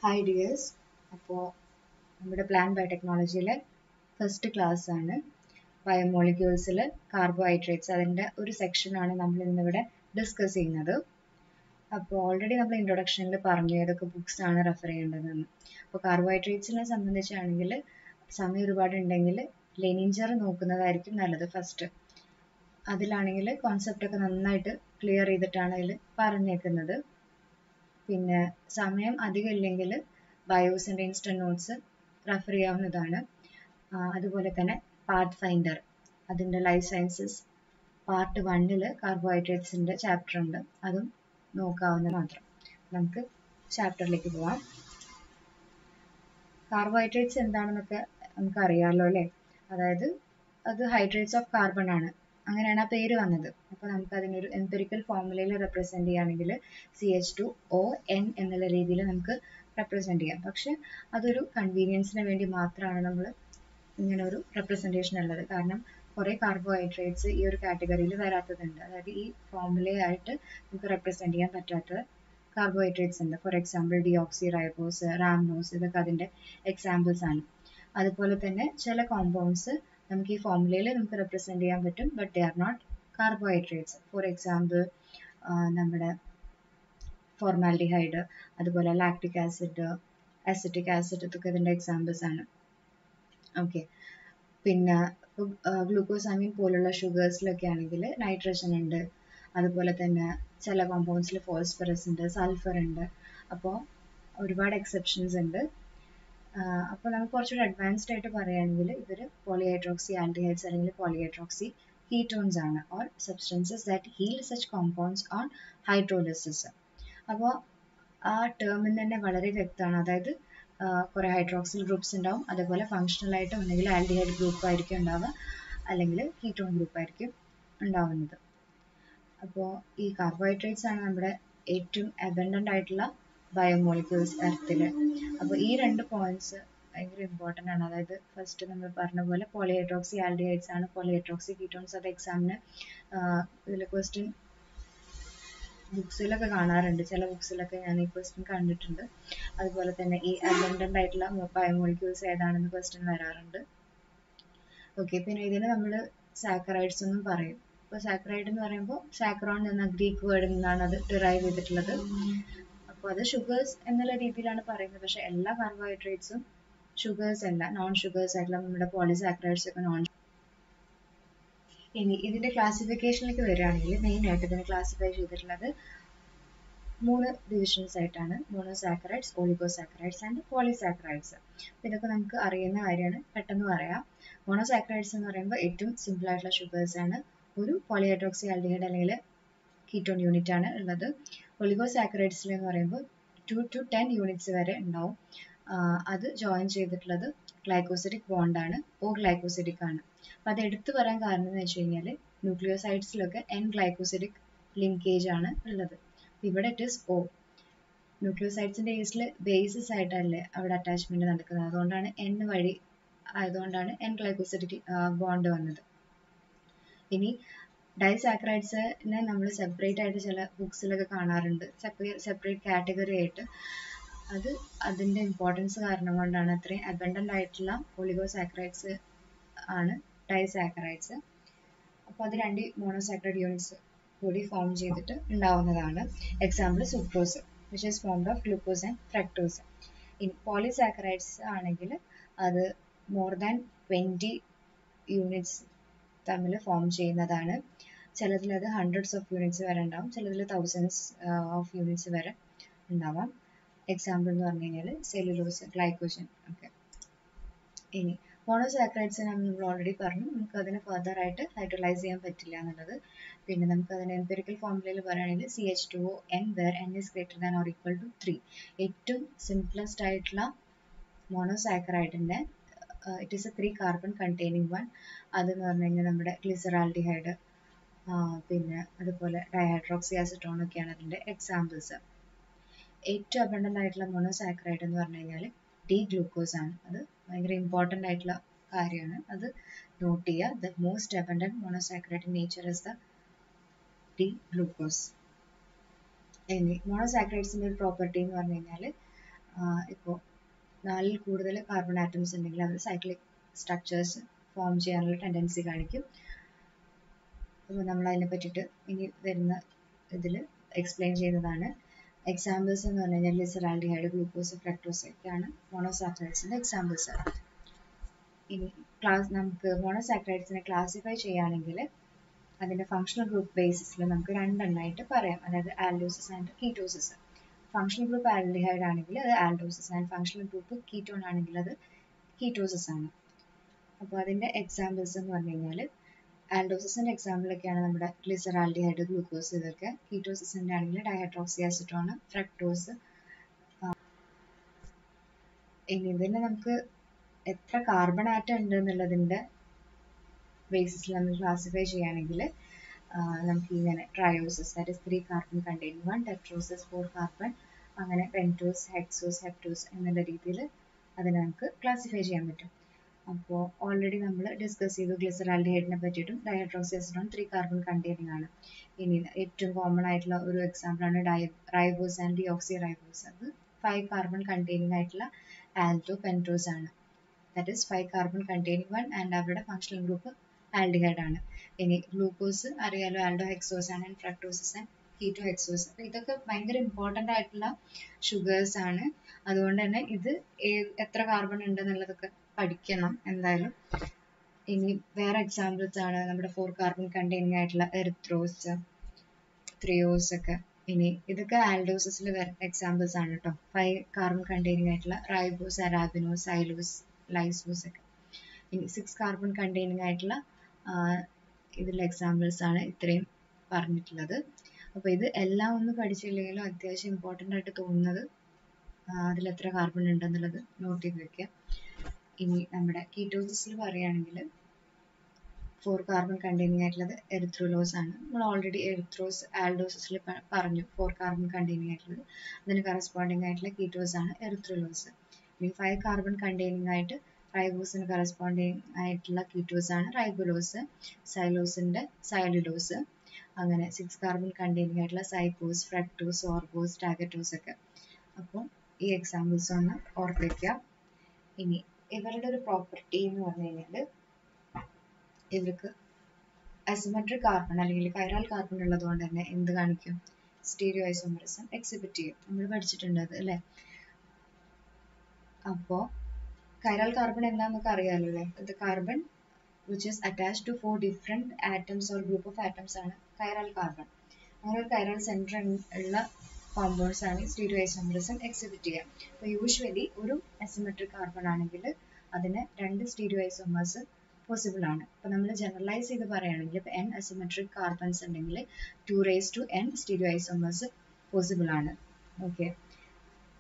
Hi dears, അപ്പോൾ നമ്മുടെ plan ബയോടെക്നോളജിയിലെ first class ആണ് ബയോമോളിക്യൂൾസിൽ കാർബോഹൈഡ്രേറ്റ്സ്. അതിൻ്റെ ഒരു സെക്ഷനാണ് നമ്മൾ ഇന്നിവിടെ ഡിസ്കസ് ചെയ്യുന്നത്. അപ്പോൾ ഓൾറെഡി നമ്മൾ ഇൻട്രൊഡക്ഷനിൽ പറഞ്ഞു ഏതൊക്കെ ബുക്സ് ആണ് റെഫർ ചെയ്യേണ്ടതെന്ന്. അപ്പോൾ കാർബോഹൈഡ്രേറ്റ്സിനെ സംബന്ധിച്ചാണെങ്കിൽ സമയം ഒരുപാട് ഉണ്ടെങ്കിൽ ലെനിഞ്ചർ നോക്കുന്നതായിരിക്കും നല്ലത് ഫസ്റ്റ്. അതിലാണെങ്കിൽ കോൺസെപ്റ്റ് ഒക്കെ നന്നായിട്ട് ക്ലിയർ ചെയ്തിട്ടാണ് അതിൽ പറഞ്ഞേക്കുന്നത്. പിന്നെ സമയം അധികം ഇല്ലെങ്കിൽ ബയോസിൻ്റെ ഇൻസ്റ്റന്റ് നോട്ട്സ് റെഫർ ചെയ്യാവുന്നതാണ്. അതുപോലെ തന്നെ പാത്ത് ഫൈൻഡർ, അതിൻ്റെ ലൈഫ് സയൻസസ് പാർട്ട് 1 കാർബോഹൈഡ്രേറ്റ്സിൻ്റെ ചാപ്റ്റർ ഉണ്ട്, അതും നോക്കാവുന്നത് മാത്രം. നമുക്ക് ചാപ്റ്ററിലേക്ക് പോവാം. കാർബോഹൈഡ്രേറ്റ്സ് എന്താണെന്നൊക്കെ നമുക്ക് അറിയാമല്ലോ അല്ലേ? അതായത് അത് ഹൈഡ്രേറ്റ്സ് ഓഫ് കാർബൺ ആണ്, അങ്ങനെയാണ് ആ പേര് വന്നത്. അപ്പോൾ നമുക്ക് അതിനൊരു എംപിരിക്കൽ ഫോർമുലയിൽ റെപ്രസെൻറ്റ് ചെയ്യുകയാണെങ്കിൽ CH2ON എന്നുള്ള രീതിയിൽ നമുക്ക് റെപ്രസെൻറ്റ് ചെയ്യാം. പക്ഷെ അതൊരു കൺവീനിയൻസിന് വേണ്ടി മാത്രമാണ് നമ്മൾ ഇങ്ങനെ ഒരു റെപ്രസെൻറ്റേഷൻ ഉള്ളത്. കാരണം കുറേ കാർബോഹൈഡ്രേറ്റ്സ് ഈ ഒരു കാറ്റഗറിയിൽ വരാത്തതുണ്ട്. അതായത് ഈ ഫോർമുലയായിട്ട് നമുക്ക് റെപ്രസെൻറ്റ് ചെയ്യാൻ പറ്റാത്ത കാർബോഹൈഡ്രേറ്റ്സ് ഉണ്ട്. For example deoxy ribose, rhamnose, ഇതൊക്കെ അതിൻ്റെ എക്സാമ്പിൾസ് ആണ്. അതുപോലെ തന്നെ ചില കോമ്പൗണ്ട്സ് നമുക്ക് ഈ ഫോർമുലയിൽ നമുക്ക് റെപ്രസെൻറ്റ് ചെയ്യാൻ പറ്റും, but they are not carbohydrates. For example നമ്മുടെ ഫോർമാൽഡിഹൈഡ്, അതുപോലെ ലാക്റ്റിക് ആസിഡ്, അസറ്റിക് ആസിഡ്, ഇതൊക്കെ ഇതിൻ്റെ എക്സാമ്പിൾസ് ആണ്. ഓക്കെ, പിന്നെ ഗ്ലൂക്കോസാമീൻ പോലുള്ള ഷുഗേഴ്സിലൊക്കെ ആണെങ്കിൽ നൈട്രജൻ ഉണ്ട്, അതുപോലെ തന്നെ ചില കോമ്പൗണ്ട്സിൽ ഫോസ്ഫറസ് ഉണ്ട്, സൾഫർ ഉണ്ട്. അപ്പോൾ ഒരുപാട് എക്സെപ്ഷൻസ് ഉണ്ട്. അപ്പോൾ നമുക്ക് കുറച്ചുകൂടി അഡ്വാൻസ്ഡ് ആയിട്ട് പറയുകയാണെങ്കിൽ ഇവർ പോളിഹൈഡ്രോക്സി ആൽഡിഹൈഡ്സ് അല്ലെങ്കിൽ പോളിഹൈഡ്രോക്സി കീറ്റോൺസ് ആണ്, or substances that healed such compounds on hydrolysis. അപ്പോൾ ആ ടേമിന് തന്നെ വളരെ വ്യക്തമാണ്. അതായത് കുറേ ഹൈഡ്രോക്സിൽ ഗ്രൂപ്പ്സ് ഉണ്ടാവും, അതേപോലെ ഫങ്ഷണൽ ആയിട്ട് ഒന്നെങ്കിൽ ആൽഡിഹൈഡ് ഗ്രൂപ്പ് ആയിരിക്കും ഉണ്ടാവുക, അല്ലെങ്കിൽ കീറ്റോൺ ഗ്രൂപ്പ് ആയിരിക്കും ഉണ്ടാവുന്നത്. അപ്പോൾ ഈ കാർബോഹൈഡ്രേറ്റ്സ് ആണ് നമ്മുടെ ഏറ്റവും അബൻഡൻ്റ് ആയിട്ടുള്ള ബയോമോളിക്യൂൾസ് എർത്തിൽ. അപ്പോൾ ഈ രണ്ട് പോയിന്റ്സ് ഭയങ്കര ഇമ്പോർട്ടൻ്റ് ആണ്. അതായത് ഫസ്റ്റ് നമ്മൾ പറഞ്ഞ പോലെ പോളിഹൈഡ്രോക്സി ആൽഡിഹൈഡ്സ് ആണ് പോളിഹൈഡ്രോക്സി കീറ്റോൺസ്. അത് എക്സാമിന് ഇതിൽ ക്വസ്റ്റ്യൻ ബുക്സിലൊക്കെ കാണാറുണ്ട്, ചില ബുക്സിലൊക്കെ ഞാൻ ഈ ക്വസ്റ്റ്യൻ കണ്ടിട്ടുണ്ട്. അതുപോലെ തന്നെ ഈ അബൻഡൻ്റ് ആയിട്ടുള്ള ബയോമോളിക്യൂൾസ് ഏതാണെന്ന് ക്വസ്റ്റ്യൻ വരാറുണ്ട്. ഓക്കെ, പിന്നെ ഇതിന് നമ്മൾ സാക്കറൈഡ്സ് എന്നും പറയും. ഇപ്പോൾ സാക്കറൈഡ് എന്ന് പറയുമ്പോൾ സാക്രോൺ എന്ന ഗ്രീക്ക് വേർഡിൽ നിന്നാണ് അത് ഡിറൈവ് ചെയ്തിട്ടുള്ളത്. അപ്പോൾ അത് ഷുഗേഴ്സ് എന്നുള്ള രീതിയിലാണ് പറയുന്നത്. പക്ഷെ എല്ലാ കാർബോഹൈഡ്രേറ്റ്സും ഷുഗേഴ്സ് അല്ല, നോൺ ഷുഗേഴ്സ് ആയിട്ടുള്ള നമ്മുടെ പോളിസാക്കറൈഡ്സ് ഒക്കെ നോൺ. ഇനി ഇതിന്റെ ക്ലാസിഫിക്കേഷനിലേക്ക് വരികയാണെങ്കിൽ മെയിൻ ആയിട്ട് ഇതിനെ ക്ലാസിഫൈ ചെയ്തിട്ടുള്ളത് 3 ഡിവിഷൻസ് ആയിട്ടാണ്: മോണോസാക്കറൈഡ്സ്, ഒളിഗോസാക്കറൈഡ്സ് ആൻഡ് പോളിസാക്കറൈഡ്സ്. ഇതൊക്കെ നമുക്ക് അറിയുന്ന കാര്യമാണ്, പെട്ടെന്ന് പറയാം. മോണോസാക്കറൈഡ്സ് എന്ന് പറയുമ്പോൾ ഏറ്റവും സിമ്പിൾ ആയിട്ടുള്ള ഷുഗേഴ്സ് ആണ്. ഒരു പോളിഹൈഡ്രോക്സി ആൽഡിഹൈഡ് അല്ലെങ്കിൽ കീറ്റോൺ യൂണിറ്റ് ആണ് ഉള്ളത്. ഒളിഗോസാക്കറൈഡ്സിൽ എന്ന് പറയുമ്പോൾ 2 to 10 യൂണിറ്റ്സ് വരെ ഉണ്ടാവും. അത് ജോയിൻ ചെയ്തിട്ടുള്ളത് ഗ്ലൈക്കോസിഡിക് ബോണ്ടാണ്, ഓ ഗ്ലൈക്കോസിഡിക് ആണ്. അപ്പം അത് എടുത്തു പറയാൻ കാരണം എന്ന് വെച്ച് കഴിഞ്ഞാൽ ന്യൂക്ലിയോസൈഡ്സിലൊക്കെ N ഗ്ലൈക്കോസിഡിക് ലിങ്കേജ് ആണ് ഉള്ളത്. ഇവിടെ ഇറ്റ് ഈസ് O. ന്യൂക്ലിയോസൈഡ്സിൻ്റെ കേസിൽ ബേസിസ് ആയിട്ടല്ലേ അവിടെ അറ്റാച്ച്മെന്റ് നടക്കുന്നത്, അതുകൊണ്ടാണ് N വഴി ആയതുകൊണ്ടാണ് N ഗ്ലൈക്കോസിഡിക് ബോണ്ട് വന്നത്. ഇനി ഡൈസാക്കറൈഡ്സിനെ നമ്മൾ സെപ്പറേറ്റ് ആയിട്ട് ചില ബുക്സിലൊക്കെ കാണാറുണ്ട്, സെപ്പറേറ്റ് കാറ്റഗറി ആയിട്ട്. അത് അതിൻ്റെ ഇമ്പോർട്ടൻസ് കാരണം കൊണ്ടാണ്. അത്രയും അബൻഡൻ്റ് ആയിട്ടുള്ള ഒളിഗോസാക്കറൈഡ്സ് ആണ് ഡൈസാക്കറൈഡ്സ്. അപ്പോൾ അത് 2 മോണോസാക്കറൈഡ് യൂണിറ്റ്സ് കൂടി ഫോം ചെയ്തിട്ട് ഉണ്ടാവുന്നതാണ്. Example sucrose, which is formed of glucose and fructose. ഇനി പോളിസാക്കറൈഡ്സ് ആണെങ്കിൽ അത് മോർ ദാൻ 20 യൂണിറ്റ്സ് തമ്മിൽ ഫോം ചെയ്യുന്നതാണ്. ചിലതിൽ അത് ഹൺഡ്രഡ്സ് ഓഫ് യൂണിറ്റ്സ് വരെ ഉണ്ടാവും, ചിലതിൽ തൗസൻഡ്സ് ഓഫ് യൂണിറ്റ്സ് വരെ ഉണ്ടാവാം. എക്സാമ്പിൾ എന്ന് പറഞ്ഞു കഴിഞ്ഞാൽ സെല്ലുലോസ്, ഗ്ലൈക്കോജൻ ഒക്കെ. ഇനി മോണോസാക്കറൈഡ്സിനെ നമ്മൾ ഓൾറെഡി പറഞ്ഞു, നമുക്ക് അതിനെ ഫർദർ ആയിട്ട് ഹൈഡ്രോലൈസ് ചെയ്യാൻ പറ്റില്ല എന്നുള്ളത്. പിന്നെ നമുക്ക് അതിന് എംപിരിക്കൽ ഫോർമുലയിൽ പറയുകയാണെങ്കിൽ CH2ON where N is greater than or equal to 3. ഏറ്റവും സിംപ്ലസ്റ്റ് ആയിട്ടുള്ള മോണോസാക്കറൈഡിൻ്റെ it is a 3 carbon containing one. അതെന്ന് പറഞ്ഞു കഴിഞ്ഞാൽ നമ്മുടെ ഗ്ലിസറാൽഡിഹൈഡ്, പിന്നെ അതുപോലെ ഡൈഹൈഡ്രോക്സി അസിറ്റോൺ ഒക്കെയാണ് അതിൻ്റെ എക്സാമ്പിൾസ്. ഏറ്റവും അബൻഡൻ്റ് ആയിട്ടുള്ള മോണോസാക്കറൈഡ് എന്ന് പറഞ്ഞു കഴിഞ്ഞാൽ ഡി ഗ്ലൂക്കോസ് ആണ്. അത് ഭയങ്കര ഇമ്പോർട്ടൻ്റ് ആയിട്ടുള്ള കാര്യമാണ്, അത് നോട്ട് ചെയ്യുക. The most abundant monosaccharide in nature is the D glucose. ഇനി മോണോസാക്കറൈഡ്സിൻ്റെ ഒരു പ്രോപ്പർട്ടി എന്ന് പറഞ്ഞു കഴിഞ്ഞാൽ ഇപ്പോൾ 4ൽ കൂടുതൽ കാർബൺ ആറ്റംസ് ഉണ്ടെങ്കിൽ അവർ സൈക്ലിക് സ്ട്രക്ചേഴ്സ് ഫോം ചെയ്യാനുള്ള ടെൻഡൻസി കാണിക്കും. അപ്പോൾ നമ്മൾ അതിനെ പറ്റിയിട്ട് ഇനി വരുന്ന ഇതിൽ എക്സ്പ്ലെയിൻ ചെയ്യുന്നതാണ്. എക്സാമ്പിൾസ് എന്ന് പറഞ്ഞു കഴിഞ്ഞാൽ ഗ്ലിസറാൽഡിഹൈഡ്, ഗ്ലൂക്കോസ്, ഫ്രക്ടോസ് ഒക്കെയാണ് മോണോസാക്കറൈഡ്സിൻ്റെ എക്സാമ്പിൾസ്. ഇനി നമുക്ക് മോണോസാക്കറൈഡ്സിനെ ക്ലാസിഫൈ ചെയ്യുകയാണെങ്കിൽ അതിൻ്റെ ഫങ്ഷണൽ ഗ്രൂപ്പ് ബേസിസിൽ നമുക്ക് രണ്ടെണ്ണമായിട്ട് പറയാം. അതായത് aldoses and ketoses. Functional group aldehyde ആണെങ്കിൽ അത് aldoses and functional group ketone ആണെങ്കിൽ അത് കീറ്റോസിസ് ആണ്. അപ്പോൾ അതിൻ്റെ എക്സാമ്പിൾസ് എന്ന് പറഞ്ഞു കഴിഞ്ഞാൽ ആൽഡോസിസിൻ്റെ എക്സാമ്പിളൊക്കെയാണ് നമ്മുടെ ഗ്ലിസറാൽഡിഹൈഡ്, ഗ്ലൂക്കോസ് ഇതൊക്കെ. കീറ്റോസിസിൻ്റെ ആണെങ്കിൽ ഡൈഹൈഡ്രോക്സി അസിറ്റോൺ, ഫ്രക്ടോസ്. ഇനി ഇതിന് നമുക്ക് എത്ര കാർബൺ ആറ്റം ഉണ്ട് എന്നുള്ളതിൻ്റെ ബേസിസിൽ നമ്മൾ ക്ലാസിഫൈ ചെയ്യുകയാണെങ്കിൽ നമുക്ക് ഇങ്ങനെ trioses, that is 3 carbon containing 1, tetroses 4 carbon, അങ്ങനെ പെൻറ്റോസ്, ഹെക്സോസ്, ഹെപ്റ്റോസ് എന്നുള്ള രീതിയിൽ അതിനെ നമുക്ക് ക്ലാസിഫൈ ചെയ്യാൻ പറ്റും. അപ്പോൾ ഓൾറെഡി നമ്മൾ ഡിസ്കസ് ചെയ്തു ഗ്ലിസറാൽഡിഹൈഡിനെ പറ്റിയിട്ടും. ഡൈഹൈഡ്രോക്സി അസിറ്റോൺ 3 കാർബൺ കണ്ടെയ്നിങ് ആണ്. ഇനി ഏറ്റവും കോമൺ ആയിട്ടുള്ള ഒരു എക്സാമ്പിളാണ് റൈബോസ് ആൻഡ് ഡിയോക്സി റൈബോസ്. അത് 5 കാർബൺ കണ്ടെയ്നിങ് ആയിട്ടുള്ള ആൽഡോ പെൻറ്റോസ് ആണ്. That is 5 carbon containing 1 and അവരുടെ ഫങ്ഷണൽ ഗ്രൂപ്പ് ആൽഡിഹൈഡ് ആണ്. ഇനി ഗ്ലൂക്കോസ് അറിയാലോ, ആൽഡോ ഹെക്സോസ് ആണ്, ആൻഡ് ഫ്രക്ടോസിസ് ആൻഡ് കീറ്റോ ഹെക്സോസ്. അപ്പോൾ ഇതൊക്കെ ഭയങ്കര ഇമ്പോർട്ടൻ്റ് ആയിട്ടുള്ള ഷുഗേഴ്സ് ആണ്. അതുകൊണ്ട് തന്നെ ഇത് എത്ര കാർബൺ ഉണ്ട് എന്നുള്ളതൊക്കെ പഠിക്കണം എന്തായാലും. ഇനി വേറെ എക്സാമ്പിൾസ് ആണ് നമ്മുടെ 4 കാർബൺ കണ്ടെയ്നിങ് ആയിട്ടുള്ള എറിത്രോസ്, ത്രിയോസ് ഒക്കെ. ഇനി ഇതൊക്കെ ആൽഡോസിസിൽ വരുന്ന എക്സാമ്പിൾസ് ആണ് കേട്ടോ. 5 കാർബൺ കണ്ടെയ്നിങ് ആയിട്ടുള്ള റൈബോസ്, അറാബിനോസ്, സൈലോസ്, ലൈസോസ് ഒക്കെ. ഇനി 6 കാർബൺ കണ്ടെയ്നിങ് ആയിട്ടുള്ള ഇതിലുള്ള എക്സാമ്പിൾസ് ആണ് ഇത്രയും പറഞ്ഞിട്ടുള്ളത്. അപ്പോൾ ഇത് എല്ലാം ഒന്നും പഠിച്ചില്ലെങ്കിലും അത്യാവശ്യം ഇമ്പോർട്ടൻ്റ് ആയിട്ട് തോന്നുന്നത് അതിൽ എത്ര കാർബൺ ഉണ്ടെന്നുള്ളത് നോട്ട് ചെയ്ത് വെക്കുക. ഇനി നമ്മുടെ കീറ്റോസിസിൽ പറയുകയാണെങ്കിൽ 4 കാർബൺ കണ്ടെയ്നിങ് ആയിട്ടുള്ളത് എറിത്രോലോസ് ആണ്. നമ്മൾ ഓൾറെഡി എറിത്രോസ് ആൽഡോസിസിൽ പറഞ്ഞു 4 കാർബൺ കണ്ടെയ്നിങ് ആയിട്ടുള്ളത്. അതിന് കറസ്പോണ്ടിങ് ആയിട്ടുള്ള കീറ്റോസ് ആണ് എറിത്രോലോസ്. ഇനി 5 കാർബൺ കണ്ടെയ്നിങ് ആയിട്ട് റൈബോസിന് കറസ്പോണ്ടിങ് ആയിട്ടുള്ള കീറ്റോസ് ആണ് റൈബുലോസ്, സൈലോസിൻ്റെ സൈലുലോസ്. അങ്ങനെ 6 കാർബൺ കണ്ടെയ്നിങ് ആയിട്ടുള്ള സൈക്കോസ്, ഫ്രക്ടോസ്, ഓർഗോസ്, ടാഗറ്റോസ് ഒക്കെ. അപ്പോൾ ഈ എക്സാമ്പിൾസ് ഒന്ന് ഓർത്ത് വയ്ക്കുക. ഇനി ഇവരുടെ ഒരു പ്രോപ്പർട്ടി എന്ന് പറഞ്ഞു കഴിഞ്ഞാൽ ഇവർക്ക് അസിമെട്രിക് കാർബൺ അല്ലെങ്കിൽ കൈറൽ കാർബൺ ഉള്ളതുകൊണ്ട് തന്നെ എന്ത് കാണിക്കും? സ്റ്റീരിയോ ഐസോമറിസം എക്സിബിറ്റ് ചെയ്യും. നമ്മൾ പഠിച്ചിട്ടുണ്ട് അത് അല്ലേ. അപ്പോൾ കൈറൽ കാർബൺ എന്താണെന്നൊക്കെ അറിയാമല്ലോ അല്ലേ. ഇത് carbon which is attached to 4 different atoms or group of atoms ആണ് കൈറൽ കാർബൺ. അങ്ങനെ ഒരു കൈറൽ സെൻറ്റർ ഉള്ള കോമ്പൗണ്ട്സ് ആണ് സ്റ്റീരിയോ ഐസോമറിസം എക്സിബിറ്റ് ചെയ്യുക. അപ്പോൾ യൂഷ്വലി ഒരു അസിമെട്രിക് കാർബൺ ആണെങ്കിൽ അതിന് 2 സ്റ്റീരിയോ ഐസോമേഴ്സ് പോസിബിൾ ആണ്. അപ്പോൾ നമ്മൾ ജനറലൈസ് ചെയ്ത് പറയുകയാണെങ്കിൽ ഇപ്പോൾ n അസിമെട്രിക് കാർബൺസ് ഉണ്ടെങ്കിൽ 2n സ്റ്റീരിയോ ഐസോമേഴ്സ് പോസിബിൾ ആണ്. ഓക്കെ,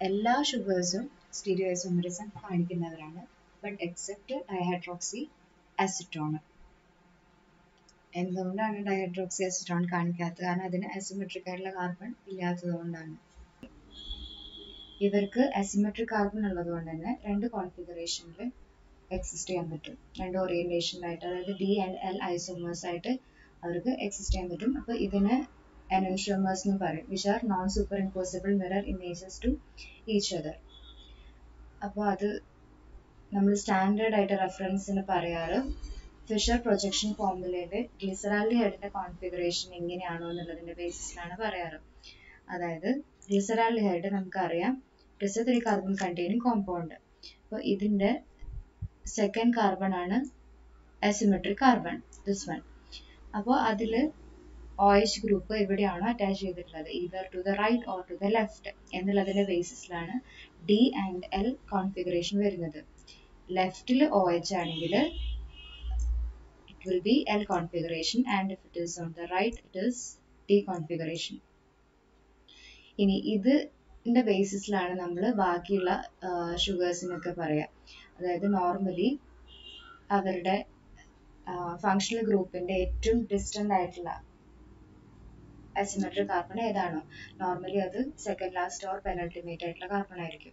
എല്ലാ ഷുഗേഴ്സും സ്റ്റീരിയോ ഐസോമറിസം കാണിക്കുന്നവരാണ്, ബട്ട് എക്സെപ്റ്റ് ഡൈഹൈഡ്രോക്സി അസിറ്റോൺ. എന്തുകൊണ്ടാണ് ഡൈഹൈഡ്രോക്സി അസിറ്റോൺ കാണിക്കാത്തത്? കാരണം അതിന് അസിമെട്രിക് ആയിട്ടുള്ള കാർബൺ ഇല്ലാത്തതുകൊണ്ടാണ്. ഇവർക്ക് അസിമെട്രിക് കാർബൺ ഉള്ളതുകൊണ്ട് തന്നെ 2 കോൺഫിഗറേഷനിൽ എക്സിസ്റ്റ് ചെയ്യാൻ പറ്റും. 2 ഓറിയന്റേഷനിലായിട്ട്, അതായത് D and L ഐസോമേഴ്സ് ആയിട്ട് അവർക്ക് എക്സിസ്റ്റ് ചെയ്യാൻ പറ്റും. അപ്പോൾ ഇതിന് enantiomers എന്നും പറയും, which are non-superimposable mirror images to each other. അപ്പോൾ അത് നമ്മൾ സ്റ്റാൻഡേർഡ് ആയിട്ട് റെഫറൻസിന് പറയാറ് ഫിഷർ പ്രൊജക്ഷൻ ഫോർമുലയുടെ ഗ്ലിസറാൽഡിഹൈഡിന്റെ കോൺഫിഗറേഷൻ എങ്ങനെയാണോ എന്നുള്ളതിന്റെ ബേസിസിലാണ് പറയാറ്. അതായത് ഗ്ലിസറാൽഡിഹൈഡ് നമുക്കറിയാം it's A 3 carbon containing compound. അപ്പോൾ ഇതിന്റെ സെക്കൻഡ് കാർബൺ ആണ് അസിമെട്രിക് കാർബൺ, ദിസ് വൺ. അപ്പോൾ അതിൽ OH ഗ്രൂപ്പ് എവിടെയാണോ അറ്റാച്ച് ചെയ്തിട്ടുള്ളത്, either to the right or to the left എന്നുള്ളതിന്റെ ബേസിസിലാണ് D and L കോൺഫിഗറേഷൻ വരുന്നത്. ലെഫ്റ്റിൽ OH ആണെങ്കിൽ it will be L configuration, and if it is on the right it is D configuration. ഇനി ഇതിന്റെ ബേസിസിലാണ് നമ്മൾ ബാക്കിയുള്ള ഷുഗേഴ്സിനൊക്കെ പറയാം. അതായത് നോർമലി അവരുടെ ഫങ്ഷണൽ ഗ്രൂപ്പിന്റെ ഏറ്റവും ഡിസ്റ്റന്റ് ആയിട്ടുള്ള അസിമെട്രിക് കാർബൺ ഏതാണോ നോർമലി അത് സെക്കൻഡ് ലാസ്റ്റ് ഓർ പെനൾട്ടിമേറ്റ് ആയിട്ടുള്ള കാർബൺ ആയിരിക്കും.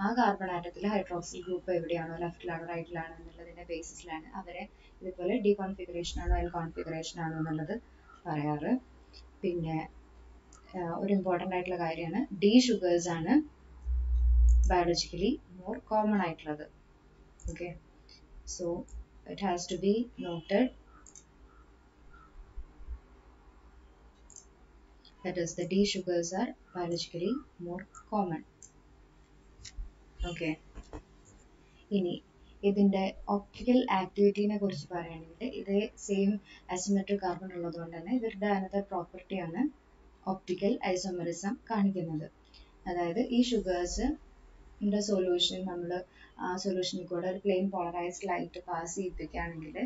ആ കാർബൺ ആറ്റത്തിൽ ഹൈഡ്രോക്സിൽ ഗ്രൂപ്പ് എവിടെയാണോ, ലെഫ്റ്റിലാണോ റൈറ്റിലാണോ എന്നുള്ളതിന്റെ ബേസിസിലാണ് അവരെ ഇതുപോലെ ഡി കോൺഫിഗറേഷൻ ആണോ എൽ കോൺഫിഗറേഷൻ ആണോ എന്നുള്ളത് പറയാറ്. പിന്നെ ഒരു ഇമ്പോർട്ടൻ്റ് ആയിട്ടുള്ള കാര്യമാണ് ഡി ഷുഗേഴ്സ് ആണ് ബയോളജിക്കലി മോർ കോമൺ ആയിട്ടുള്ളത്. Okay, so it has to be noted that is the D sugars are biologically more common. Okay, ഇനി ഇതിന്റെ ഒപ്റ്റിക്കൽ ആക്ടിവിറ്റിനെ കുറിച്ച് പറയുകയാണെങ്കിൽ ഇതേ സെയിം അസിമെട്രിക് കാർബൺ ഉള്ളതുകൊണ്ട് തന്നെ ഇവരുടെ അനദർ പ്രോപ്പർട്ടിയാണ് ഒപ്റ്റിക്കൽ ഐസോമെറിസം കാണിക്കുന്നത്. അതായത് ഈ ഷുഗേഴ്സിന്റെ സൊല്യൂഷൻ നമ്മൾ ആ സൊല്യൂഷനിൽ കൂടെ ഒരു പ്ലെയിൻ പോളറൈസ്ഡ് ലൈറ്റ് പാസ് ചെയ്യിപ്പിക്കുകയാണെങ്കിൽ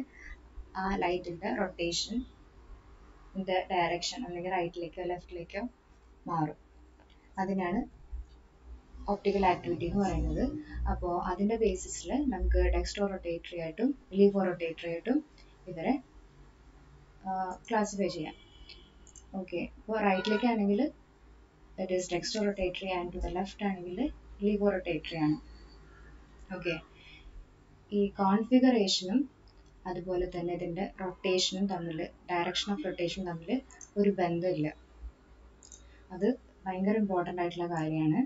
ആ ലൈറ്റിന്റെ റൊട്ടേഷൻ ഡയറക്ഷൻ അല്ലെങ്കിൽ റൈറ്റിലേക്കോ ലെഫ്റ്റിലേക്കോ മാറും. അതിനാണ് ഒപ്റ്റിക്കൽ ആക്ടിവിറ്റി എന്ന് പറയുന്നത്. അപ്പോൾ അതിന്റെ ബേസിസിൽ നമുക്ക് ഡെക്സ്ട്രോ റൊട്ടേറ്ററി ആയിട്ടും ലീവോ റൊട്ടേറ്ററി ആയിട്ടും ഇവരെ ക്ലാസിഫൈ ചെയ്യാം. ഓക്കെ, അപ്പോൾ റൈറ്റിലേക്ക് ആണെങ്കിൽ that is dextro rotatory and to the left ആണെങ്കിൽ ലീവോ റൊട്ടേറ്ററി ആണ്. ഓക്കെ, ഈ കോൺഫിഗറേഷനും അതുപോലെ തന്നെ ഇതിന്റെ റൊട്ടേഷനും തമ്മിൽ, ഡയറക്ഷൻ ഓഫ് റൊട്ടേഷൻ തമ്മിൽ ഒരു ബന്ധമില്ല. അത് ഭയങ്കര ഇമ്പോർട്ടൻ്റ് ആയിട്ടുള്ള കാര്യമാണ്.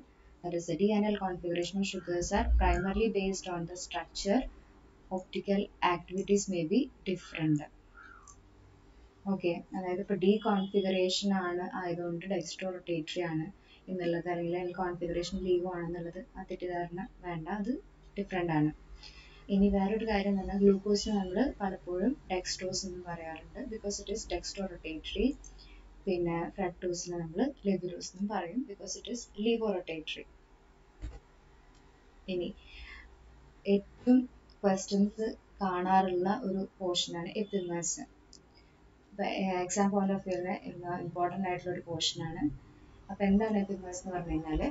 That is, the D-anal configuration of sugars are primarily based on the structure. Optical activities may be different. Okay, അതായത് ഇപ്പോൾ ഡി കോൺഫിഗറേഷൻ ആണ് ആയതുകൊണ്ട് ഡെക്സ്ട്രോ റൊട്ടേറ്ററി ആണ് എന്നുള്ളത്, അല്ലെങ്കിൽ കോൺഫിഗറേഷൻ ലീവോ ആണെന്നുള്ളത് ആ തെറ്റിദ്ധാരണ വേണ്ട, അത് ഡിഫറെൻ്റ് ആണ്. ഇനി വേറൊരു കാര്യം എന്ന് പറഞ്ഞാൽ ഗ്ലൂക്കോസിന് നമ്മൾ പലപ്പോഴും ഡെക്സ്ട്രോസ് എന്ന് പറയാറുണ്ട്, because it is dextro rotatory. പിന്നെ ഫ്രക്ടോസിന് നമ്മൾ ലെബുലോസ് എന്നും പറയും, because it is levo rotatory. ഇനി ഏറ്റവും ക്വസ്റ്റ്യൻസ് കാണാറുള്ള ഒരു പോർഷനാണ് എപ്പിമേഴ്സ്. എക്സാം പോയിന്റ് ഓഫ് വ്യൂവിന് ഇമ്പോർട്ടൻ്റ് ആയിട്ടുള്ള ഒരു പോർഷനാണ്. അപ്പോൾ എന്താണ് എപ്പിമേഴ്സ് എന്ന് പറഞ്ഞു കഴിഞ്ഞാൽ,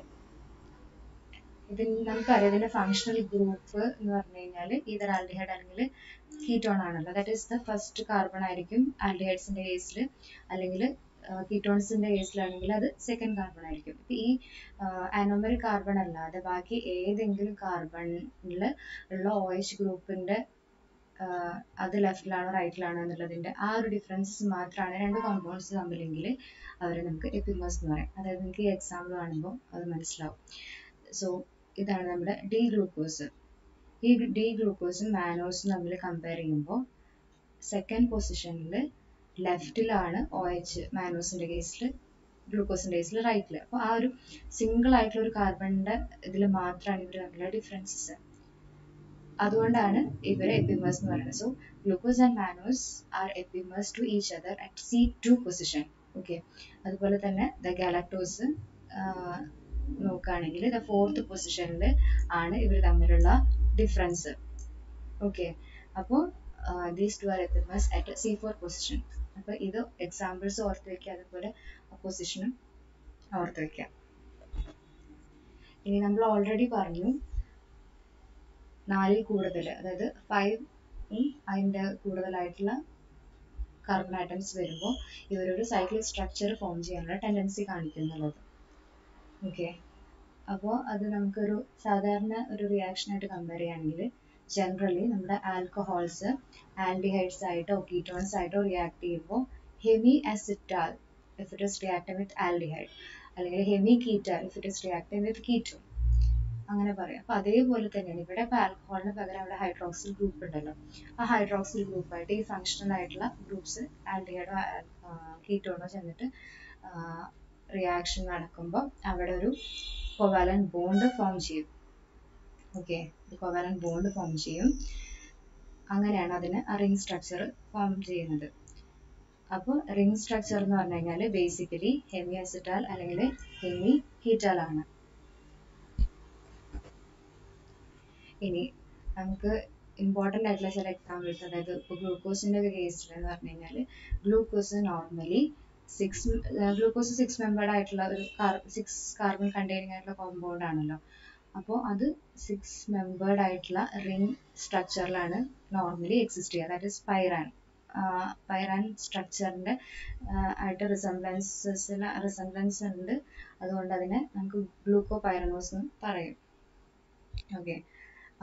ഇതിന് നമുക്കറിയാം ഇതിന്റെ ഫങ്ഷണൽ ഗ്രൂപ്പ് എന്ന് പറഞ്ഞു കഴിഞ്ഞാൽ ഈതർ ആൽഡിഹൈഡ് അല്ലെങ്കിൽ കീറ്റോൺ ആണല്ലോ. That is the first carbon ആയിരിക്കും ആൽഡിഹൈഡ്സിന്റെ കേസിൽ, അല്ലെങ്കിൽ കീറ്റോൺസിന്റെ കേസിലാണെങ്കിൽ അത് സെക്കൻഡ് കാർബൺ ആയിരിക്കും. ഇപ്പൊ ഈ അനോമറിക് കാർബൺ അല്ലാതെ ബാക്കി ഏതെങ്കിലും കാർബണിൽ ഉള്ള OH ഗ്രൂപ്പിന്റെ അത് ലെഫ്റ്റിലാണോ റൈറ്റിലാണോ എന്നുള്ളതിന്റെ ആ ഒരു ഡിഫറൻസസ് മാത്രമാണ് രണ്ട് കോമ്പൗണ്ട്സ് തമ്മിലെങ്കിൽ അവരെ നമുക്ക് എപ്പിമേഴ്സ് എന്ന് പറയാം. അതായത് നിങ്ങൾക്ക് ഈ എക്സാമ്പിൾ കാണുമ്പോൾ അത് മനസ്സിലാവും. സോ ഇതാണ് നമ്മുടെ ഡി ഗ്ലൂക്കോസ്. ഈ ഡി ഗ്ലൂക്കോസും മാനോസും തമ്മിൽ കമ്പയർ ചെയ്യുമ്പോൾ സെക്കൻഡ് പൊസിഷനിൽ ലെഫ്റ്റിലാണ് OH മാനോസിന്റെ കേസിൽ, ഗ്ലൂക്കോസിന്റെ കേസിൽ റൈറ്റിൽ. അപ്പോൾ ആ ഒരു സിംഗിൾ ആയിട്ടുള്ള ഒരു കാർബണിന്റെ ഇതിൽ മാത്രമാണ് ഇവർ തമ്മിലുള്ള ഡിഫറൻസസ്. അതുകൊണ്ടാണ് ഇവരെ എപ്പിമേഴ്സ് എന്ന് പറയുന്നത്. So glucose and mannose are epimers to each other at C2 position. Okay, അതുപോലെ തന്നെ ദ ഗാലക്ടോസ് നോക്കുകയാണെങ്കിൽ ദ ഫോർത്ത് പൊസിഷനിൽ ആണ് ഇവർ തമ്മിലുള്ള ഡിഫറൻസ്. ഓക്കെ, അപ്പോൾ these two are epimers at C4 position. അപ്പോൾ ഇത് എക്സാമ്പിൾസ് ഓർത്ത് വയ്ക്കുക, അതുപോലെ പൊസിഷനും ഓർത്ത് വയ്ക്കുക. ഇനി നമ്മൾ ഓൾറെഡി പറഞ്ഞു 4ൽ കൂടുതൽ, അതായത് 5 അതിൻ്റെ കൂടുതലായിട്ടുള്ള കാർബൺ ആറ്റംസ് വരുമ്പോൾ ഇവരൊരു സൈക്ലിക് സ്ട്രക്ചർ ഫോം ചെയ്യാനുള്ള ടെൻഡൻസി കാണിക്കുന്നുള്ളത്. ഓക്കെ, അപ്പോൾ അത് നമുക്കൊരു സാധാരണ ഒരു റിയാക്ഷനായിട്ട് കമ്പയർ ചെയ്യുകയാണെങ്കിൽ ജനറലി നമ്മുടെ ആൽക്കഹോൾസ് ആൽഡിഹൈഡ്സ് ആയിട്ടോ കീറ്റോൺസ് ആയിട്ടോ റിയാക്ട് ചെയ്യുമ്പോൾ hemi acetal if it is reacting with aldehyde, അല്ലെങ്കിൽ hemi ketal if it is reacting with ketone, അങ്ങനെ പറയാം. അപ്പോൾ അതേപോലെ തന്നെയാണ് ഇവിടെ ഇപ്പോൾ ആൽക്കഹോളിന് പകരം അവിടെ ഹൈഡ്രോക്സിൽ ഗ്രൂപ്പ് ഉണ്ടല്ലോ, ആ ഹൈഡ്രോക്സിൽ ഗ്രൂപ്പായിട്ട് ഈ ഫങ്ഷണൽ ആയിട്ടുള്ള ഗ്രൂപ്പ്സ് ആൽഡിഹൈഡോ കീറ്റോണോ ചെന്നിട്ട് റിയാക്ഷൻ നടക്കുമ്പോൾ അവിടെ ഒരു കോവാലന്റ് ബോണ്ട് ഫോം ചെയ്യും. ഓക്കെ, കോവാലന്റ് ബോണ്ട് ഫോം ചെയ്യും. അങ്ങനെയാണ് അതിന് റിംഗ് സ്ട്രക്ചർ ഫോം ചെയ്യുന്നത്. അപ്പോൾ റിംഗ് സ്ട്രക്ചർ എന്ന് പറഞ്ഞു കഴിഞ്ഞാൽ ബേസിക്കലി ഹെമി അസിറ്റാൽ അല്ലെങ്കിൽ ഹെമി കീറ്റാൽ ആണ്. ഇനി നമുക്ക് ഇമ്പോർട്ടൻ്റ് ആയിട്ടുള്ള ചില എക്സാമ്പിൾസ്, അതായത് ഇപ്പോൾ ഗ്ലൂക്കോസിൻ്റെ കേസിൽ എന്ന് പറഞ്ഞു കഴിഞ്ഞാൽ ഗ്ലൂക്കോസ് നോർമലി ഗ്ലൂക്കോസ് 6 മെമ്പേർഡ് ആയിട്ടുള്ള ഒരു 6 കാർബൺ കണ്ടെയ്നിങ് ആയിട്ടുള്ള കോമ്പൗണ്ട് ആണല്ലോ. അപ്പോൾ അത് 6 മെമ്പേർഡ് ആയിട്ടുള്ള റിംഗ് സ്ട്രക്ചറിലാണ് നോർമലി എക്സിസ്റ്റ് ചെയ്യുക. ദാറ്റ് ഇസ് പൈറാൻ സ്ട്രക്ചറിൻ്റെ ആയിട്ട് റിസംബ്ലൻസ് ഉണ്ട്. അതുകൊണ്ട് അതിനെ നമുക്ക് ഗ്ലൂക്കോപൈറനോസ് എന്ന് പറയും. ഓക്കെ,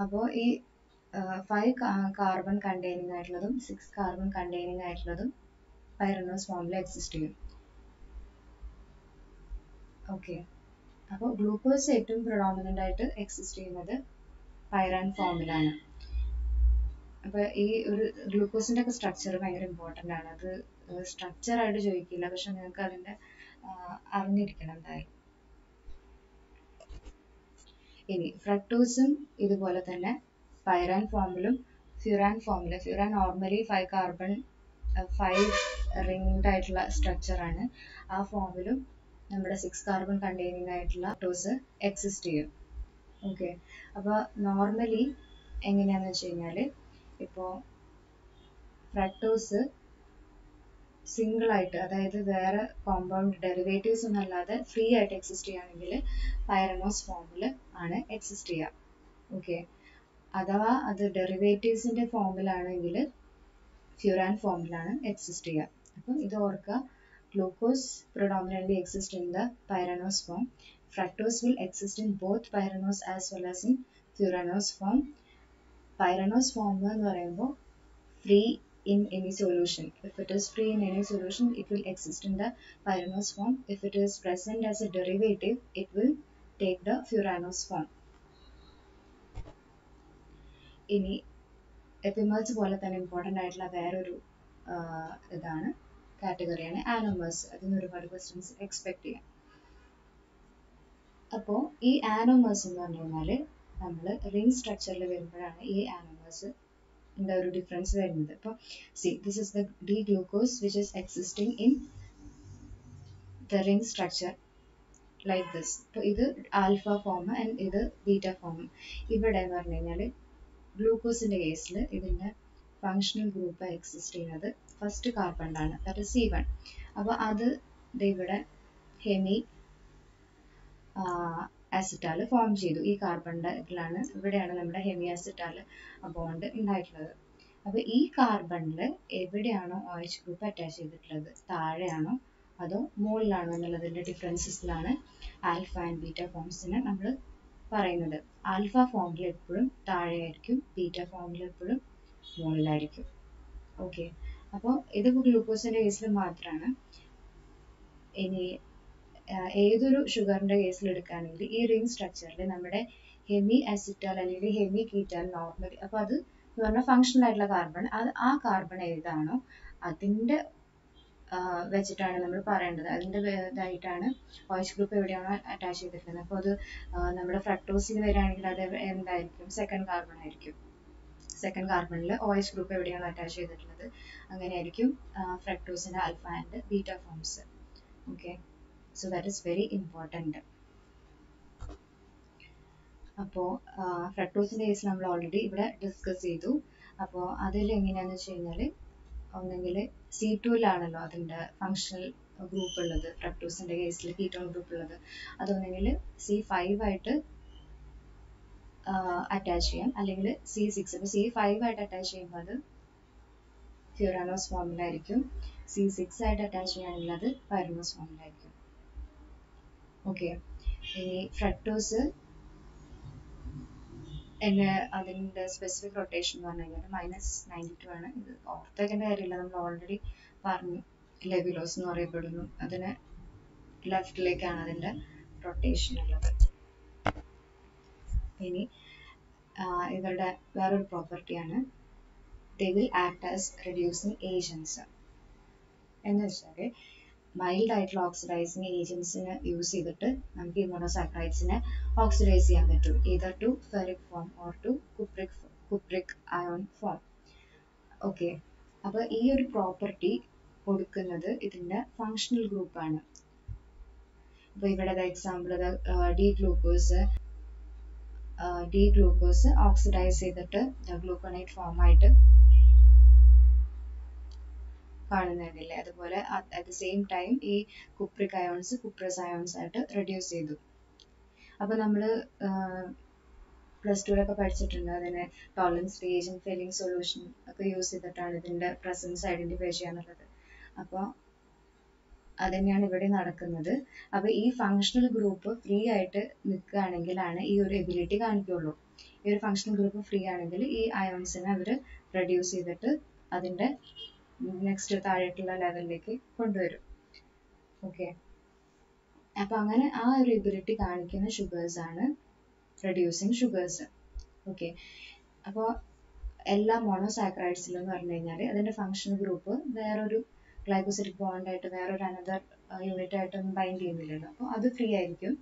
അപ്പോൾ ഈ 5 കാർബൺ കണ്ടെയ്നിങ് ആയിട്ടുള്ളതും 6 കാർബൺ കണ്ടെയ്നിങ് ആയിട്ടുള്ളതും പൈറനോസ് ഫോമിൽ എക്സിസ്റ്റ് ചെയ്യും. ഓക്കെ, അപ്പോൾ ഗ്ലൂക്കോസ് ഏറ്റവും പ്രൊഡോമിനൻ്റ് ആയിട്ട് എക്സിസ്റ്റ് ചെയ്യുന്നത് പൈറാൻ ഫോമിലാണ്. അപ്പോൾ ഈ ഒരു ഗ്ലൂക്കോസിൻ്റെ ഒക്കെ സ്ട്രക്ചർ ഭയങ്കര ഇമ്പോർട്ടൻ്റ് ആണ്. അത് സ്ട്രക്ചറായിട്ട് ചോദിക്കില്ല, പക്ഷെ നിങ്ങൾക്ക് അതിൻ്റെ അറിഞ്ഞിരിക്കണം എന്തായാലും. ഇനി ഫ്രക്ടോസും ഇതുപോലെ തന്നെ പൈറാൻ ഫോമിലും ഫ്യൂറാൻ ഫോമിലും, ഫ്യൂറാൻ നോർമലി 5 റിംഗ്ഡ് ആയിട്ടുള്ള സ്ട്രക്ചറാണ്, ആ ഫോമിലും നമ്മുടെ 6 കാർബൺ കണ്ടെയ്നിങ് ആയിട്ടുള്ള ഫ്രക്ടോസ് എക്സിസ്റ്റ് ചെയ്യും. ഓക്കെ, അപ്പോൾ നോർമലി എങ്ങനെയാണെന്ന് വെച്ച് കഴിഞ്ഞാൽ, ഇപ്പോൾ ഫ്രക്ടോസ് സിംഗിൾ ആയിട്ട്, അതായത് വേറെ കോമ്പൗണ്ട് ഡെറിവേറ്റീവ്സ് ഒന്നും അല്ലാതെ ഫ്രീ ആയിട്ട് എക്സിസ്റ്റ് ചെയ്യുകയാണെങ്കിൽ പൈറനോസ് ഫോമിൽ ആണ് എക്സിസ്റ്റ് ചെയ്യുക. ഓക്കെ, അഥവാ അത് ഡെറിവേറ്റീവ്സിൻ്റെ ഫോമിലാണെങ്കിൽ ഫ്യൂറാൻ ഫോമിലാണ് എക്സിസ്റ്റ് ചെയ്യുക. അപ്പം ഇത് ഓർക്കുക, glucose predominantly exists in the pyranose form. Fructose will exist in both pyranose as well as in furanose form. Pyranose form എന്ന് പറയുമ്പോൾ free in any solution. If it is free in any solution, it will exist in the pyranose form. If it is present as a derivative, it will take the furanose form. ഇനി epimers പോലെ തന്നെ important ആയിട്ടുള്ള വേറൊരു ഇതാണ് കാറ്റഗറിയാണ് ആനോമേഴ്സ്. അതിന് ഒരുപാട് questions expect ചെയ്യാം. അപ്പോൾ ഈ ആനോമേഴ്സ് എന്ന് പറഞ്ഞു കഴിഞ്ഞാൽ നമ്മൾ റിംഗ് സ്ട്രക്ചറിൽ വരുമ്പോഴാണ് ഈ ആനോമേഴ്സ് ഒരു ഡിഫറൻസ് വരുന്നത്. അപ്പോൾ this is the D glucose which is existing in the ring structure like this. അപ്പോൾ ഇത് ആൽഫ ഫോം ആൻഡ് ഇത് ബീറ്റ ഫോം. ഇവിടെ എന്ന് പറഞ്ഞു കഴിഞ്ഞാൽ ഗ്ലൂക്കോസിൻ്റെ കേസിൽ ഇതിൻ്റെ ഫങ്ഷണൽ ഗ്രൂപ്പ് എക്സിസ്റ്റ് ചെയ്യുന്നത് ഫസ്റ്റ് കാർബണിലാണ്, ദാറ്റ് ഇസ് C1. അപ്പോൾ അത് ഇവിടെ ഹെമി അസിറ്റാൽ ഫോം ചെയ്തു. ഈ കാർബണിൻ്റെ ഇതിലാണ്, ഇവിടെയാണ് നമ്മുടെ ഹെമി അസിറ്റാൽ ബോണ്ട് ഉണ്ടായിട്ടുള്ളത്. അപ്പോൾ ഈ കാർബണിൽ എവിടെയാണോ OH ഗ്രൂപ്പ് അറ്റാച്ച് ചെയ്തിട്ടുള്ളത്, താഴെയാണോ അതോ മുകളിലാണോ എന്നുള്ളതിൻ്റെ ഡിഫറൻസസിലാണ് ആൽഫ ആൻഡ് ബീറ്റ ഫോംസിനെ നമ്മൾ പറയുന്നത്. ആൽഫ ഫോമിൽ എപ്പോഴും താഴെയായിരിക്കും, ബീറ്റ ഫോമിൽ എപ്പോഴും മുകളിലായിരിക്കും. ഓക്കെ, അപ്പോൾ ഇതിപ്പോൾ ഗ്ലൂക്കോസിൻ്റെ കേസിൽ മാത്രമാണ്. ഇനി ഏതൊരു ഷുഗറിൻ്റെ കേസിൽ എടുക്കുകയാണെങ്കിൽ ഈ റിംഗ് സ്ട്രക്ചറിൽ നമ്മുടെ ഹെമി അസിറ്റാൽ അല്ലെങ്കിൽ ഹെമി കീറ്റാൽ നോർമലി, അപ്പോൾ അത് എന്ന് പറഞ്ഞാൽ ഫങ്ഷണൽ ആയിട്ടുള്ള കാർബൺ, അത് ആ കാർബൺ ഏതാണോ അതിൻ്റെ വെച്ചിട്ടാണ് നമ്മൾ പറയേണ്ടത്. അതിൻ്റെ ഇതായിട്ടാണ് OH ഗ്രൂപ്പ് എവിടെയാണോ അറ്റാച്ച് ചെയ്തിട്ടുള്ളത്. അപ്പോൾ അത് നമ്മുടെ ഫ്രക്ടോസിൽ വരികയാണെങ്കിൽ അത് എന്തായിരിക്കും, സെക്കൻഡ് കാർബൺ ആയിരിക്കും. സെക്കൻഡ് കാർബണിൽ OH ഗ്രൂപ്പ് എവിടെയാണോ അറ്റാച്ച് ചെയ്തിട്ടുള്ളത് അങ്ങനെയായിരിക്കും ഫ്രക്ടോസിൻ്റെ alpha and beta forms. Okay, so that is very important. അപ്പോൾ ഫ്രക്ടോസിൻ്റെ കേസ് നമ്മൾ ഓൾറെഡി ഇവിടെ ഡിസ്കസ് ചെയ്തു. അപ്പോൾ അതിൽ എങ്ങനെയാണെന്ന് വെച്ച് കഴിഞ്ഞാൽ, ഒന്നെങ്കിൽ C2-ലാണല്ലോ അതിൻ്റെ ഫങ്ഷണൽ ഗ്രൂപ്പ് ഉള്ളത്, ഫ്രക്ടോസിൻ്റെ കേസിൽ കീറ്റോൺ ഗ്രൂപ്പ് ഉള്ളത്. അതൊന്നെങ്കിൽ C5 ആയിട്ട് അറ്റാച്ച് ചെയ്യാം, അല്ലെങ്കിൽ C6. അപ്പോൾ C5 ആയിട്ട് അറ്റാച്ച് ചെയ്യുമ്പോൾ അത് ഫ്യൂറാനോസ് ഫോമിലായിരിക്കും, C6 ആയിട്ട് അറ്റാച്ച് ചെയ്യുകയാണെങ്കിൽ അത് പൈറനോസ് ഫോമിലായിരിക്കും. ഓക്കെ, ഇനി ഫ്രക്ടോസ് അതിൻ്റെ സ്പെസിഫിക് റൊട്ടേഷൻ എന്ന് പറഞ്ഞു കഴിഞ്ഞാൽ -92 ആണ്. ഇത് ഓർത്തേക്കേണ്ട കാര്യമില്ല, നമ്മൾ ഓൾറെഡി പറഞ്ഞു. ലെബുലോസ് എന്ന് പറയപ്പെടുന്നു, അതിന് ലെഫ്റ്റിലേക്കാണ് അതിൻ്റെ റൊട്ടേഷൻ ഉള്ളത്. ഇനി ഇവരുടെ വേറൊരു പ്രോപ്പർട്ടിയാണ് they will act as reducing agents. എന്ന് വെച്ചാൽ മൈൽഡ് ആയിട്ടുള്ള ഓക്സിഡൈസിങ് ഏജൻസിനെ യൂസ് ചെയ്തിട്ട് നമുക്ക് ഈ മോണോസാക്കറൈഡ്സിനെ ഓക്സിഡൈസ് ചെയ്യാൻ പറ്റും, either to ferric form or to cupric ion form. Okay, അപ്പോൾ ഈ ഒരു പ്രോപ്പർട്ടി കൊടുക്കുന്നത് ഇതിൻ്റെ ഫങ്ഷണൽ ഗ്രൂപ്പാണ്. അപ്പോൾ ഇവിടെ എക്സാമ്പിൾ ഡി ഗ്ലൂക്കോസ് ഓക്സിഡൈസ് ചെയ്തിട്ട് ഗ്ലൂക്കോണേറ്റ് ഫോം ആയിട്ട് കാണുന്നതില്ലേ, അതുപോലെ അറ്റ് ദ സെയിം ടൈം ഈ കുപ്രിക് അയോൺസ് കുപ്രസ് അയോൺസ് ആയിട്ട് റെഡ്യൂസ് ചെയ്തു. അപ്പോൾ നമ്മൾ +2-ലൊക്കെ പഠിച്ചിട്ടുണ്ട്, അതിനെ ടോളറൻസ് റിയേജന്റ് ഫില്ലിംഗ് സൊല്യൂഷൻ ഒക്കെ യൂസ് ചെയ്തിട്ടാണ് ഇതിൻ്റെ പ്രസൻസ് ഐഡൻറ്റിഫൈ ചെയ്യാനുള്ളത്. അപ്പോൾ അതുതന്നെയാണ് ഇവിടെ നടക്കുന്നത്. അപ്പോൾ ഈ ഫങ്ഷണൽ ഗ്രൂപ്പ് ഫ്രീ ആയിട്ട് നിൽക്കുകയാണെങ്കിലാണ് ഈ ഒരു എബിലിറ്റി കാണിക്കുള്ളൂ. ഈ ഒരു ഫങ്ഷണൽ ഗ്രൂപ്പ് ഫ്രീ ആണെങ്കിൽ ഈ അയോൺസിനെ അവർ റെഡ്യൂസ് ചെയ്തിട്ട് അതിൻ്റെ നെക്സ്റ്റ് താഴേക്കുള്ള ലെവലിലേക്ക് കൊണ്ടുവരും. ഓക്കെ, അപ്പോൾ അങ്ങനെ ആ ഒരു എബിലിറ്റി കാണിക്കുന്ന ഷുഗേഴ്സ് ആണ് റെഡ്യൂസിങ് ഷുഗേഴ്സ്. ഓക്കെ, അപ്പോൾ എല്ലാ മോണോസാക്രൈഡ്സിലും എന്ന് പറഞ്ഞു കഴിഞ്ഞാൽ അതിൻ്റെ ഫങ്ഷണൽ ഗ്രൂപ്പ് വേറൊരു ഗ്ലൈക്കോസിഡിക് ബോണ്ടായിട്ട് വേറൊരു അനദർ യൂണിറ്റ് ആയിട്ടൊന്നും ബൈൻഡ് ചെയ്യുന്നില്ലല്ലോ, അപ്പോൾ അത് ഫ്രീ ആയിരിക്കും.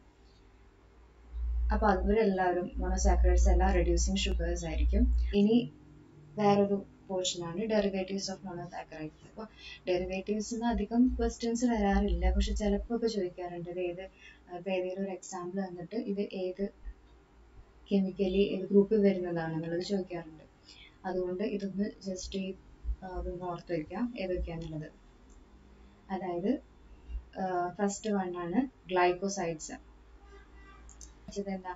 അപ്പോൾ അവരെല്ലാവരും മോണോസാക്രൈഡ്സ് എല്ലാം റെഡ്യൂസിങ് ഷുഗേഴ്സ് ആയിരിക്കും. ഇനി വേറൊരു പോർഷനാണ് ഡെറിവേറ്റീവ്സ് ഓഫ് മോണോസാക്രൈഡ്സ്. അപ്പോൾ ഡെറിവേറ്റീവ്സിന് അധികം ക്വസ്റ്റ്യൻസ് വരാറില്ല, പക്ഷെ ചിലപ്പോൾ ഒക്കെ ചോദിക്കാറുണ്ട് ഇത് ഇപ്പോൾ ഏതെങ്കിലും ഒരു എക്സാമ്പിൾ തന്നിട്ട് ഇത് ഏത് കെമിക്കലി ഏത് ഗ്രൂപ്പിൽ വരുന്നതാണെന്നുള്ളത് ചോദിക്കാറുണ്ട്. അതുകൊണ്ട് ഇതൊന്ന് ജസ്റ്റ് ഒന്ന് ഓർത്ത് വയ്ക്കാം ഏതൊക്കെയാണെന്നുള്ളത്. അതായത് ഫസ്റ്റ് വൺ ആണ് ഗ്ലൈക്കോസൈഡ്സ്. എന്താ,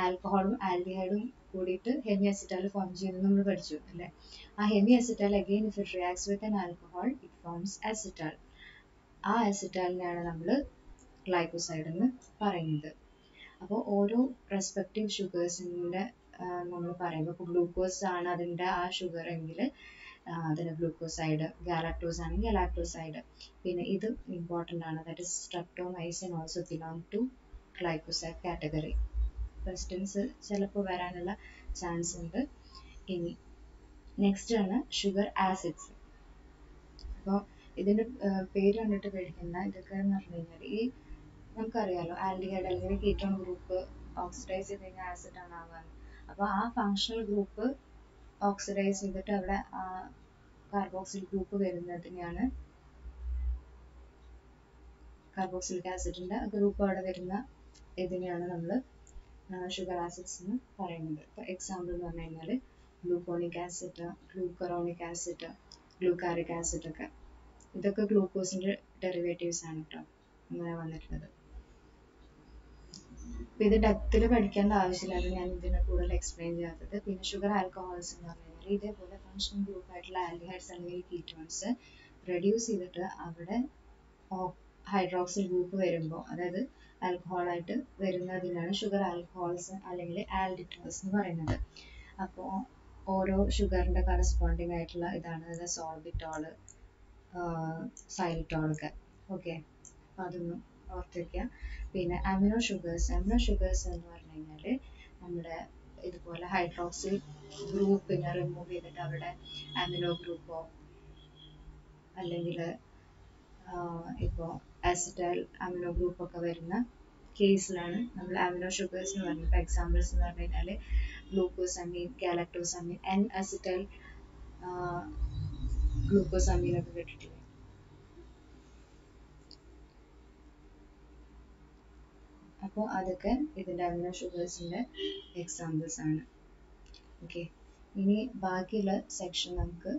ആൽക്കഹോളും ആൽഡിഹൈഡും കൂടിയിട്ട് ഹെമി അസിറ്റാൽ ഫോം ചെയ്യുന്നത് നമ്മൾ പഠിച്ചു അല്ലേ. ആ hemi acetal again if it reacts with an alcohol it forms acetal. ആ അസിറ്റാലിനാണ് നമ്മൾ ഗ്ലൈക്കോസൈഡ് എന്ന് പറയുന്നത്. അപ്പോൾ ഓരോ റെസ്പെക്റ്റീവ് ഷുഗേഴ്സിൻ്റെ നമ്മൾ പറയുമ്പോൾ ഇപ്പോൾ ഗ്ലൂക്കോസ് ആണ് അതിൻ്റെ ആ ഷുഗർ എങ്കിൽ അതിന് ഗ്ലൂക്കോസൈഡ്, ഗാലാക്ടോസ് ആണെങ്കിൽ ഗലാക്ടോസൈഡ്. പിന്നെ ഇത് ഇമ്പോർട്ടൻ്റ് ആണ്, that is streptomycin also belong to glycoside category. Questions ചിലപ്പോൾ വരാനുള്ള ചാൻസ് ഉണ്ട്. ഇനി നെക്സ്റ്റ് ആണ് ഷുഗർ ആസിഡ്സ്. അപ്പോൾ ഇതിൻ്റെ പേര് കണ്ടിട്ട് പേടിക്കണ്ട, ഇതൊക്കെ എന്ന് പറഞ്ഞു കഴിഞ്ഞാൽ ഈ നമുക്കറിയാലോ ആൽഡിഹൈഡ് അല്ലെങ്കിൽ കീറ്റോൺ ഗ്രൂപ്പ് ഓക്സിഡൈസ് ചെയ്ത് കഴിഞ്ഞാൽ ആസിഡ് ആണ് ആവാൻ. അപ്പോൾ ആ ഫങ്ഷണൽ ഗ്രൂപ്പ് ഓക്സിഡൈസ് ചെയ്തിട്ട് അവിടെ കാർബോക്സിൽ ഗ്രൂപ്പ് വരുന്നതിനെയാണ് കാർബോക്സിലിക് ആസിഡിൻ്റെ ഗ്രൂപ്പ് അവിടെ വരുന്ന ഇതിനെയാണ് നമ്മൾ ഷുഗർ ആസിഡ്സ് എന്ന് പറയുന്നത്. ഇപ്പോൾ എക്സാമ്പിൾ എന്ന് പറഞ്ഞു കഴിഞ്ഞാൽ ഗ്ലൂക്കോണിക് ആസിഡ്, ഗ്ലൂക്കറോണിക് ആസിഡ്, ഗ്ലൂക്കാറിക് ആസിഡ് ഒക്കെ, ഇതൊക്കെ ഗ്ലൂക്കോസിൻ്റെ ഡെറിവേറ്റീവ്സ് ആണ് കേട്ടോ അങ്ങനെ വന്നിട്ടുള്ളത്. അപ്പോൾ ഇത് ഡെപ്തിൽ പഠിക്കേണ്ട ആവശ്യമില്ല, അത് ഞാൻ ഇതിനെ കൂടുതൽ എക്സ്പ്ലെയിൻ ചെയ്യാത്തത്. പിന്നെ ഷുഗർ ആൽക്കഹോൾസ് എന്ന് പറഞ്ഞു കഴിഞ്ഞാൽ ഇതേപോലെ ഫങ്ഷണൽ ഗ്രൂപ്പ് ആയിട്ടുള്ള ആൽഡിഹൈഡ്സ് അല്ലെങ്കിൽ കീറ്റോൺസ് റെഡ്യൂസ് ചെയ്തിട്ട് അവിടെ ഹൈഡ്രോക്സിൽ ഗ്രൂപ്പ് വരുമ്പോൾ, അതായത് ആൽക്കഹോളായിട്ട് വരുന്നതിനാണ് ഷുഗർ ആൽക്കഹോൾസ് അല്ലെങ്കിൽ ആൽഡിറ്റോൾസ് എന്ന് പറയുന്നത്. അപ്പോൾ ഓരോ ഷുഗറിൻ്റെ കറസ്പോണ്ടിങ് ആയിട്ടുള്ള ഇതാണ്, അതായത് സോൾബിറ്റോൾ, സൈലിറ്റോളൊക്കെ. ഓക്കെ, അപ്പോൾ അതൊന്നും ഓർത്ത് വയ്ക്കുക. പിന്നെ അമിനോ ഷുഗേഴ്സ് എന്ന് പറഞ്ഞു കഴിഞ്ഞാൽ നമ്മുടെ ഇതുപോലെ ഹൈഡ്രോക്സിൽ ഗ്രൂപ്പിനെ റിമൂവ് ചെയ്തിട്ട് അവിടെ അമിനോ ഗ്രൂപ്പോ അല്ലെങ്കിൽ ഇപ്പോൾ അസിറ്റൈൽ അമിനോ ഗ്രൂപ്പൊക്കെ വരുന്ന കേസിലാണ് നമ്മൾ അമിനോ ഷുഗേഴ്സ് എന്ന് പറയുന്നത്. ഇപ്പോൾ എക്സാമ്പിൾസ് എന്ന് പറഞ്ഞു കഴിഞ്ഞാൽ ഗ്ലൂക്കോസമീൻ, ഗാലക്ടോസമീൻ, എൻ അസിറ്റൈൽ ഗ്ലൂക്കോസമീൻ ഒക്കെ കേട്ടിട്ടില്ലേ. അപ്പോൾ അതൊക്കെ ഇതിൻ്റെ അമിനോ ഷുഗേഴ്സിൻ്റെ എക്സാമ്പിൾസ് ആണ്. ഓക്കെ, ഇനി ബാക്കിയുള്ള സെക്ഷൻ നമുക്ക്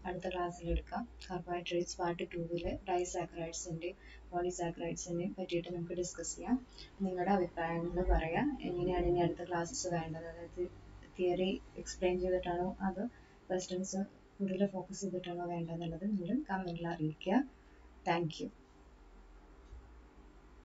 അടുത്ത ക്ലാസ്സിൽ എടുക്കാം. കാർബോഹൈഡ്രേറ്റ്സ് പാർട്ട് 2 ഡൈസാക്രൈഡ്സിൻ്റെയും പോളിസാക്രൈഡ്സിൻ്റെയും പറ്റിയിട്ട് നമുക്ക് ഡിസ്കസ് ചെയ്യാം. നിങ്ങളുടെ അഭിപ്രായങ്ങൾ പറയാം. എങ്ങനെയാണ് ഇനി അടുത്ത ക്ലാസ്സസ് വേണ്ടത്, അതായത് തിയറി എക്സ്പ്ലെയിൻ ചെയ്തിട്ടാണോ അതോ ക്വസ്റ്റ്യൻസ് കൂടുതൽ ഫോക്കസ് ചെയ്തിട്ടാണോ വേണ്ടതെന്നുള്ളത് നിങ്ങൾ കമൻറ്റിൽ അറിയിക്കുക. Thank you.